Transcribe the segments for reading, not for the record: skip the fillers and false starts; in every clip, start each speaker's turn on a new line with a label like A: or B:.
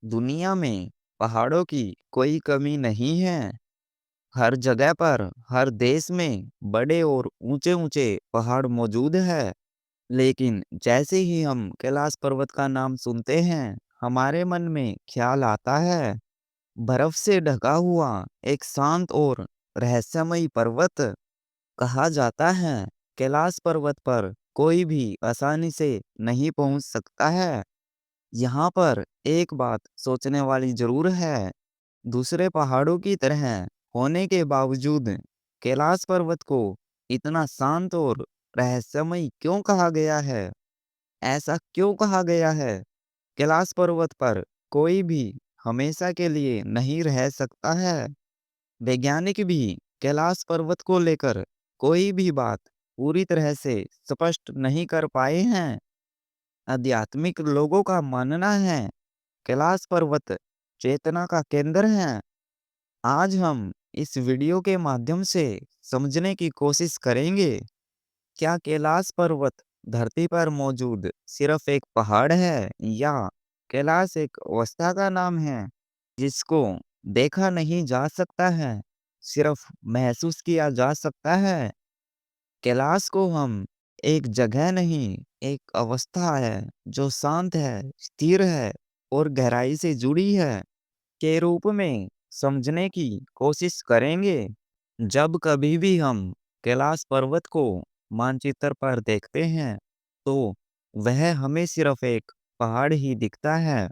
A: दुनिया में पहाड़ों की कोई कमी नहीं है। हर जगह पर, हर देश में बड़े और ऊंचे-ऊंचे पहाड़ मौजूद है। लेकिन जैसे ही हम कैलाश पर्वत का नाम सुनते हैं, हमारे मन में ख्याल आता है बर्फ से ढका हुआ एक शांत और रहस्यमयी पर्वत। कहा जाता है कैलाश पर्वत पर कोई भी आसानी से नहीं पहुंच सकता है। यहाँ पर एक बात सोचने वाली जरूर है। दूसरे पहाड़ों की तरह होने के बावजूद कैलाश पर्वत को इतना शांत और रहस्यमयी क्यों कहा गया है? ऐसा क्यों कहा गया है? कैलाश पर्वत पर कोई भी हमेशा के लिए नहीं रह सकता है। वैज्ञानिक भी कैलाश पर्वत को लेकर कोई भी बात पूरी तरह से स्पष्ट नहीं कर पाए हैं। आध्यात्मिक लोगों का मानना है कैलाश पर्वत चेतना का केंद्र है। आज हम इस वीडियो के माध्यम से समझने की कोशिश करेंगे, क्या कैलाश पर्वत धरती पर मौजूद सिर्फ एक पहाड़ है या कैलाश एक अवस्था का नाम है जिसको देखा नहीं जा सकता है, सिर्फ महसूस किया जा सकता है। कैलाश को हम एक जगह नहीं, एक अवस्था है जो शांत है, स्थिर है और गहराई से जुड़ी है के रूप में समझने की कोशिश करेंगे। जब कभी भी हम कैलाश पर्वत को मानचित्र पर देखते हैं, तो वह हमें सिर्फ एक पहाड़ ही दिखता है,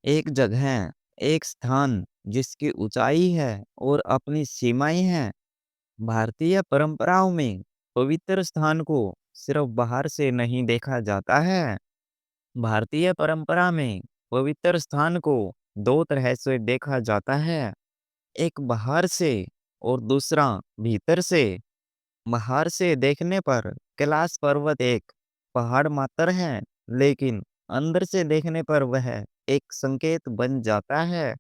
A: एक जगह, एक स्थान जिसकी ऊंचाई है और अपनी सीमाएं हैं। भारतीय परंपराओं में पवित्र स्थान को सिर्फ बाहर से नहीं देखा जाता है। भारतीय परंपरा में पवित्र स्थान को दो तरह से देखा जाता है, एक बाहर से और दूसरा भीतर से। बाहर से देखने पर कैलाश पर्वत एक पहाड़ मात्र है, लेकिन अंदर से देखने पर वह एक संकेत बन जाता है।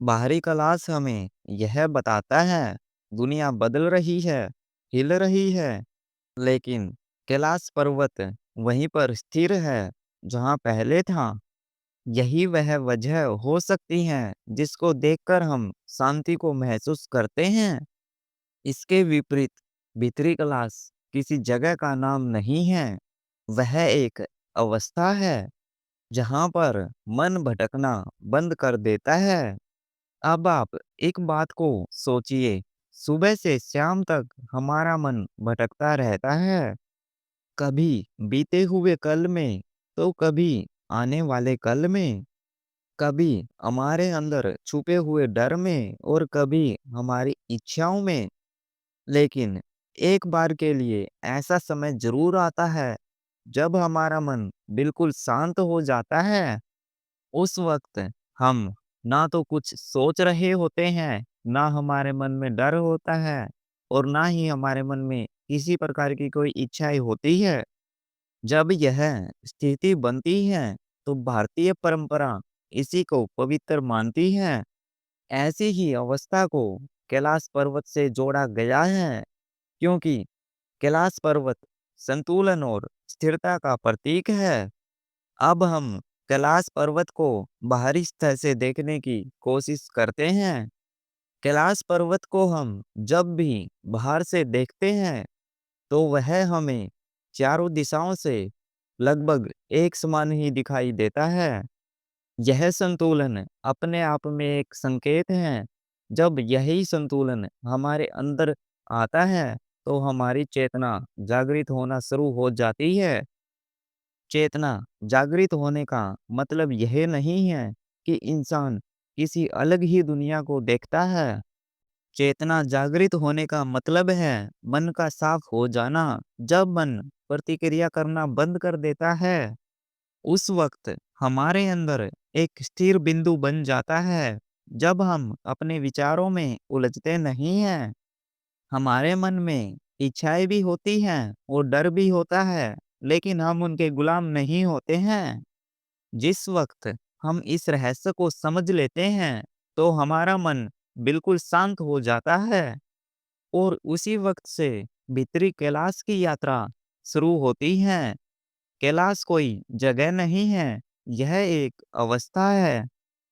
A: बाहरी कैलाश हमें यह बताता है दुनिया बदल रही है, हिल रही है, लेकिन कैलाश पर्वत वहीं पर स्थिर है जहाँ पहले था। यही वह वजह हो सकती है जिसको देखकर हम शांति को महसूस करते हैं। इसके विपरीत भीतरी क्लास किसी जगह का नाम नहीं है, वह एक अवस्था है जहां पर मन भटकना बंद कर देता है। अब आप एक बात को सोचिए, सुबह से शाम तक हमारा मन भटकता रहता है, कभी बीते हुए कल में, तो कभी आने वाले कल में, कभी हमारे अंदर छुपे हुए डर में और कभी हमारी इच्छाओं में। लेकिन एक बार के लिए ऐसा समय जरूर आता है जब हमारा मन बिल्कुल शांत हो जाता है। उस वक्त हम ना तो कुछ सोच रहे होते हैं, ना हमारे मन में डर होता है और ना ही हमारे मन में किसी प्रकार की कोई इच्छाएं होती है। जब यह स्थिति बनती है, तो भारतीय परंपरा इसी को पवित्र मानती है। ऐसी ही अवस्था को कैलाश पर्वत से जोड़ा गया है, क्योंकि कैलाश पर्वत संतुलन और स्थिरता का प्रतीक है। अब हम कैलाश पर्वत को बाहरी सतह से देखने की कोशिश करते हैं। कैलाश पर्वत को हम जब भी बाहर से देखते हैं, तो वह हमें चारों दिशाओं से लगभग एक समान ही दिखाई देता है। यह संतुलन अपने आप में एक संकेत है। जब यही संतुलन हमारे अंदर आता है, तो हमारी चेतना जागृत होना शुरू हो जाती है। चेतना जागृत होने का मतलब यह नहीं है कि इंसान किसी अलग ही दुनिया को देखता है। चेतना जागृत होने का मतलब है मन का साफ हो जाना। जब मन प्रतिक्रिया करना बंद कर देता है, उस वक्त हमारे अंदर एक स्थिर बिंदु बन जाता है। जब हम अपने विचारों में उलझते नहीं हैं, हमारे मन में इच्छाएं भी होती हैं और डर भी होता है, लेकिन हम उनके गुलाम नहीं होते हैं। जिस वक्त हम इस रहस्य को समझ लेते हैं, तो हमारा मन बिल्कुल शांत हो जाता है और उसी वक्त से भीतरी कैलाश की यात्रा शुरू होती है। कैलाश कोई जगह नहीं है, यह एक अवस्था है।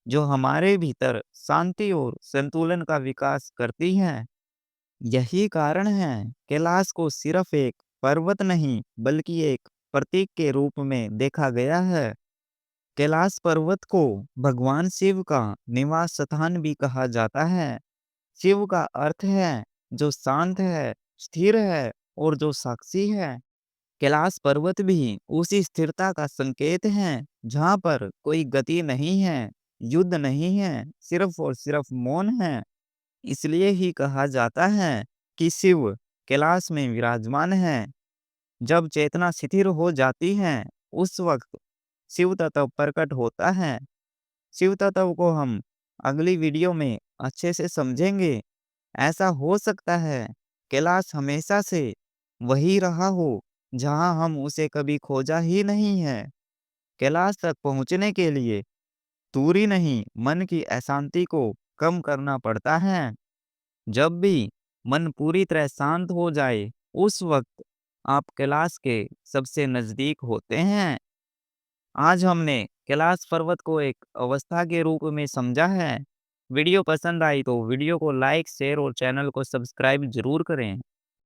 A: जो हमारे भीतर शांति और संतुलन का विकास करती हैं। यही कारण है कैलाश को सिर्फ एक पर्वत नहीं बल्कि एक प्रतीक के रूप में देखा गया है। कैलाश पर्वत को भगवान शिव का निवास स्थान भी कहा जाता है। शिव का अर्थ है जो शांत है, स्थिर है और जो साक्षी है। कैलाश पर्वत भी उसी स्थिरता का संकेत है जहाँ पर कोई गति नहीं है, युद्ध नहीं है, सिर्फ और सिर्फ मौन है। इसलिए ही कहा जाता है कि शिव कैलाश में विराजमान है। जब चेतना शिथिल हो जाती है, उस वक्त शिव तत्व प्रकट होता है। शिव तत्व को हम अगली वीडियो में अच्छे से समझेंगे। ऐसा हो सकता है कैलाश हमेशा से वही रहा हो जहां हम उसे कभी खोजा ही नहीं है। कैलाश तक पहुंचने के लिए दूरी नहीं, मन की अशांति को कम करना पड़ता है। जब भी मन पूरी तरह शांत हो जाए, उस वक्त आप कैलाश के सबसे नजदीक होते हैं। आज हमने कैलाश पर्वत को एक अवस्था के रूप में समझा है। वीडियो पसंद आई तो वीडियो को लाइक, शेयर और चैनल को सब्सक्राइब जरूर करें।